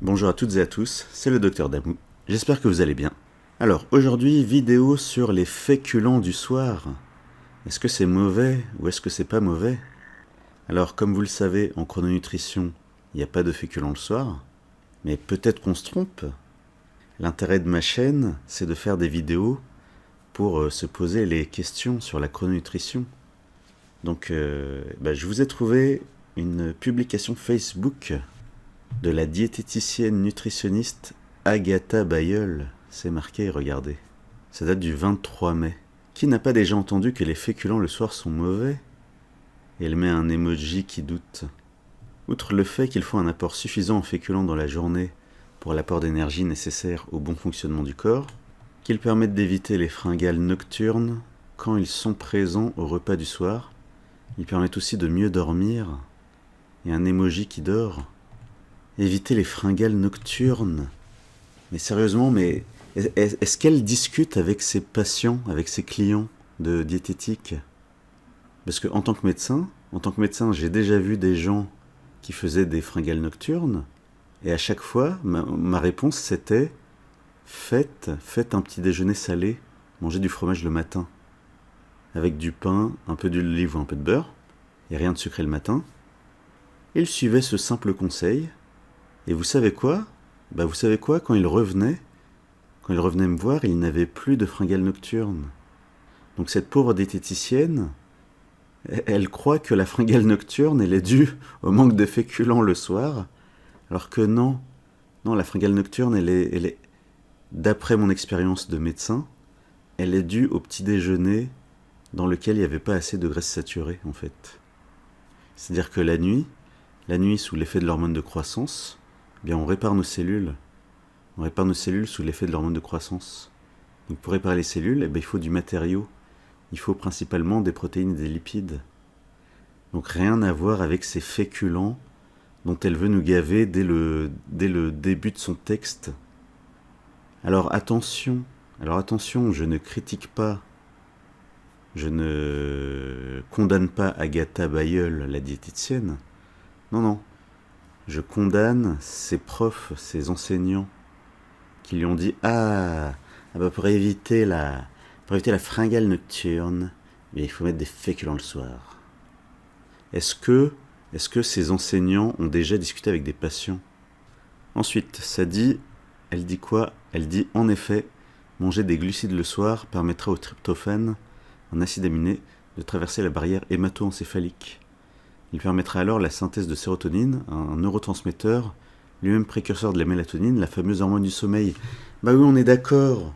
Bonjour à toutes et à tous, c'est le docteur Damou. J'espère que vous allez bien. Alors, aujourd'hui, vidéo sur les féculents du soir. Est-ce que c'est mauvais ou est-ce que c'est pas mauvais? Alors, comme vous le savez, en chrononutrition, il n'y a pas de féculents le soir. Mais peut-être qu'on se trompe. L'intérêt de ma chaîne, c'est de faire des vidéos pour se poser les questions sur la chrononutrition. Donc, je vous ai trouvé une publication Facebook de la diététicienne nutritionniste Agatha Bayeul. C'est marqué, regardez. Ça date du 23 mai. Qui n'a pas déjà entendu que les féculents le soir sont mauvais? Et elle met un emoji qui doute. Outre le fait qu'il faut un apport suffisant en féculents dans la journée pour l'apport d'énergie nécessaire au bon fonctionnement du corps, qu'ils permettent d'éviter les fringales nocturnes quand ils sont présents au repas du soir, ils permettent aussi de mieux dormir. Et un emoji qui dort. Éviter les fringales nocturnes. Mais sérieusement, est-ce qu'elle discute avec ses patients, avec ses clients de diététique? Parce que en tant que médecin, j'ai déjà vu des gens qui faisaient des fringales nocturnes, et à chaque fois, ma réponse c'était faites un petit déjeuner salé, mangez du fromage le matin, avec du pain, un peu d'huile d'olive ou un peu de beurre, et rien de sucré le matin. Ils suivaient ce simple conseil. Et vous savez quoi? Quand il revenait me voir, il n'avait plus de fringales nocturnes. Donc cette pauvre diététicienne, elle croit que la fringale nocturne, elle est due au manque de féculents le soir, alors que non. Non, la fringale nocturne, elle est, d'après mon expérience de médecin, elle est due au petit déjeuner dans lequel il n'y avait pas assez de graisse saturée, en fait. C'est-à-dire que la nuit, sous l'effet de l'hormone de croissance, bien, on répare nos cellules. On répare nos cellules sous l'effet de l'hormone de croissance. Donc pour réparer les cellules, il faut du matériau. Il faut principalement des protéines et des lipides. Donc rien à voir avec ces féculents dont elle veut nous gaver dès le début de son texte. Alors attention, je ne critique pas, je ne condamne pas Agatha Bayeul, la diététicienne. Non. Je condamne ces profs, ces enseignants qui lui ont dit pour éviter la fringale nocturne, il faut mettre des féculents le soir. Est-ce que ces enseignants ont déjà discuté avec des patients? Ensuite, elle dit quoi? Elle dit en effet, manger des glucides le soir permettra au tryptophane, un acide aminé, de traverser la barrière hémato-encéphalique. Il permettra alors la synthèse de sérotonine, un neurotransmetteur, lui-même précurseur de la mélatonine, la fameuse hormone du sommeil. Bah oui, on est d'accord.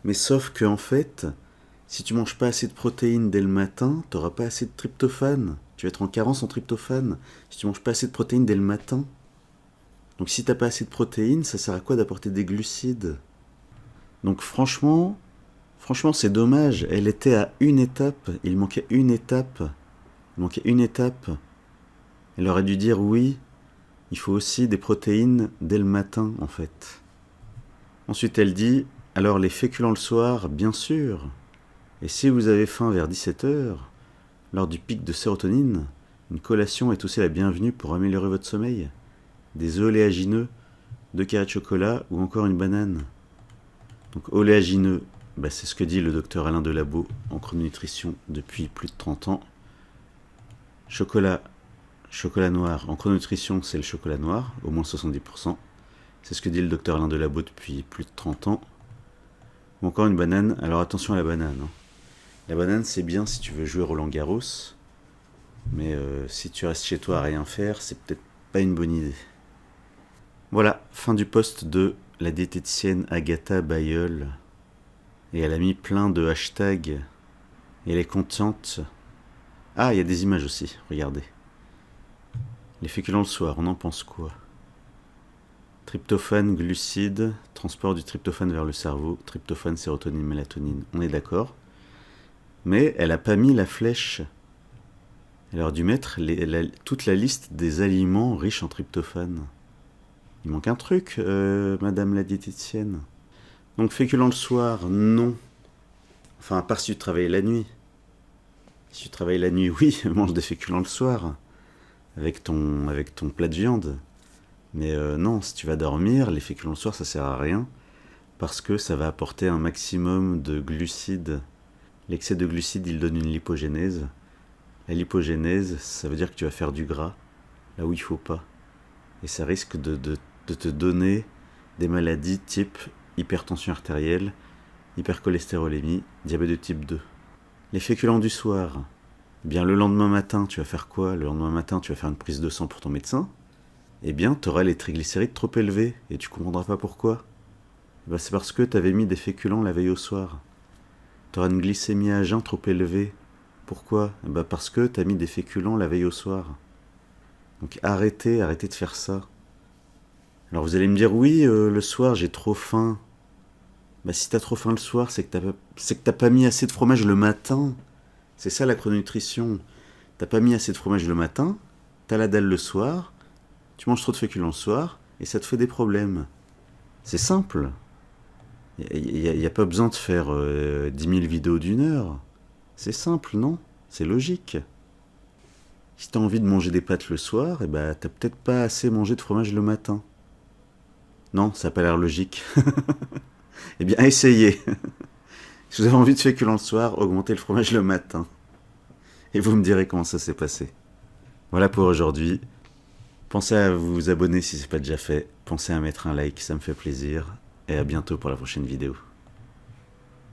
Mais sauf que, en fait, si tu manges pas assez de protéines dès le matin, t'auras pas assez de tryptophane. Tu vas être en carence en tryptophane si tu manges pas assez de protéines dès le matin. Donc si t'as pas assez de protéines, ça sert à quoi d'apporter des glucides? Donc franchement, c'est dommage. Elle était à une étape. Il manquait une étape. Elle aurait dû dire oui, il faut aussi des protéines dès le matin, en fait. Ensuite, elle dit, alors les féculents le soir, bien sûr. Et si vous avez faim vers 17h, lors du pic de sérotonine, une collation est aussi la bienvenue pour améliorer votre sommeil. Des œufs oléagineux, 2 carrés de chocolat ou encore une banane. Donc oléagineux, c'est ce que dit le docteur Alain Delabo en chrononutrition depuis plus de 30 ans. Chocolat noir, en chrononutrition, c'est le chocolat noir, au moins 70%. C'est ce que dit le docteur Alain Delabo depuis plus de 30 ans. Ou encore une banane. Alors attention à la banane. La banane, c'est bien si tu veux jouer Roland-Garros. Mais si tu restes chez toi à rien faire, c'est peut-être pas une bonne idée. Voilà, fin du post de la diététicienne Agatha Bayeul. Et elle a mis plein de hashtags. Et elle est contente. Ah, il y a des images aussi, regardez. Les féculents le soir, on en pense quoi? Tryptophane, glucides, transport du tryptophane vers le cerveau, tryptophane, sérotonine, mélatonine, on est d'accord. Mais elle n'a pas mis la flèche. Elle aurait dû mettre toute la liste des aliments riches en tryptophane. Il manque un truc, madame la diététicienne. Donc féculents le soir, non. Enfin, à part si tu travailles la nuit. Si tu travailles la nuit, oui, mange des féculents le soir. Avec ton plat de viande. Mais non, si tu vas dormir, les féculents le soir, ça sert à rien, parce que ça va apporter un maximum de glucides. L'excès de glucides, il donne une lipogénèse. La lipogénèse, ça veut dire que tu vas faire du gras, là où il faut pas. Et ça risque de te donner des maladies type hypertension artérielle, hypercholestérolémie, diabète de type 2. Les féculents du soir, eh bien le lendemain matin, tu vas faire quoi? Le lendemain matin, tu vas faire une prise de sang pour ton médecin. Eh bien, tu auras les triglycérides trop élevés, et tu comprendras pas pourquoi. Ben, c'est parce que tu avais mis des féculents la veille au soir. Tu auras une glycémie à jeun trop élevée. Pourquoi? Ben, parce que tu as mis des féculents la veille au soir. Donc arrêtez de faire ça. Alors vous allez me dire, oui, le soir j'ai trop faim. Bah si t'as trop faim le soir, c'est que t'as pas mis assez de fromage le matin. C'est ça la chrononutrition. T'as pas mis assez de fromage le matin, t'as la dalle le soir, tu manges trop de féculents le soir, et ça te fait des problèmes. C'est simple. Il n'y a pas besoin de faire 10 000 vidéos d'1 heure. C'est simple, non? C'est logique. Si t'as envie de manger des pâtes le soir, eh ben, t'as peut-être pas assez mangé de fromage le matin. Non, ça n'a pas l'air logique. Eh bien, essayez. Si vous avez envie de féculents le soir, augmentez le fromage le matin. Et vous me direz comment ça s'est passé. Voilà pour aujourd'hui. Pensez à vous abonner si ce n'est pas déjà fait. Pensez à mettre un like, ça me fait plaisir. Et à bientôt pour la prochaine vidéo.